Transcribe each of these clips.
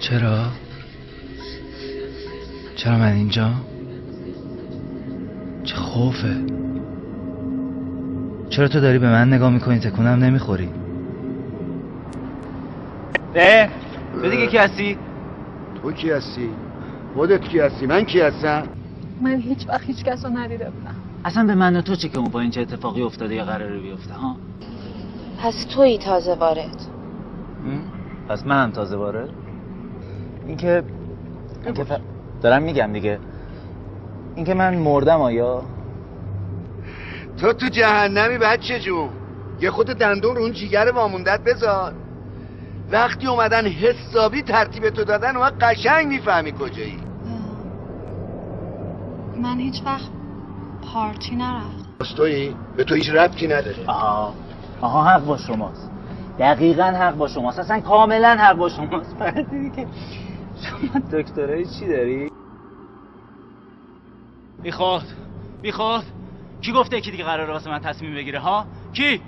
چرا من اینجا؟ چه خوفه. چرا تو داری به من نگاه میکنی تکونم نمیخوری؟ تو دیگه کی هستی؟ تو کی هستی؟ خودت کی هستی؟ من کی هستم؟ من هیچ وقت هیچ کس رو ندیده بودم. اصلا به من و تو چه که اون پایین چه اتفاقی افتاده یا قراره بیفته ها؟ پس تویی تازه وارد. پس منم تازه وارد؟ اینکه دارم میگم دیگه، اینکه من مردم آیا؟ تو جهنمی بچه جون. یه خود دندون رو اون جیگر واموندت بذار. وقتی اومدن حسابی ترتیب تو دادن و قشنگ میفهمی کجایی. من هیچ وقت پارتی نرفت. تویی؟ به تو هیچ ربطی نداره. آها حق با شماست. دقیقاً حق با شماست. اصلا کاملا حق با شماست. فردی که شما دکترای چی داری؟ بیخود کی گفته یکی دیگه قراره واسه من تصمیم بگیره ها؟ کی؟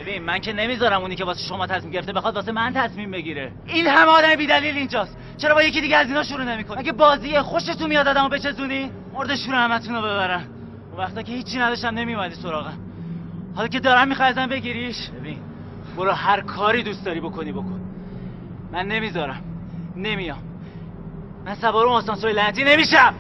ببین من که نمیذارم اونی که واسه شما تصمیم گرفته بخواد واسه من تصمیم بگیره. این همه آدم بی دلیل اینجاست. چرا با یکی دیگه از اینا شروع نمی‌کنی؟ اگه بازیه خوشتون میاد آدمو بچزونی؟ مرد شور همتون رو ببرن. اون وقتا که هیچی نداشتم نمیومدی سراغم. حالا که دارم می‌خوای ازم بگیریش، ببین برو هر کاری دوست داری بکن. من نمیذارم. نمیام. من سوار اون آسانسور لعنتی نمیشم.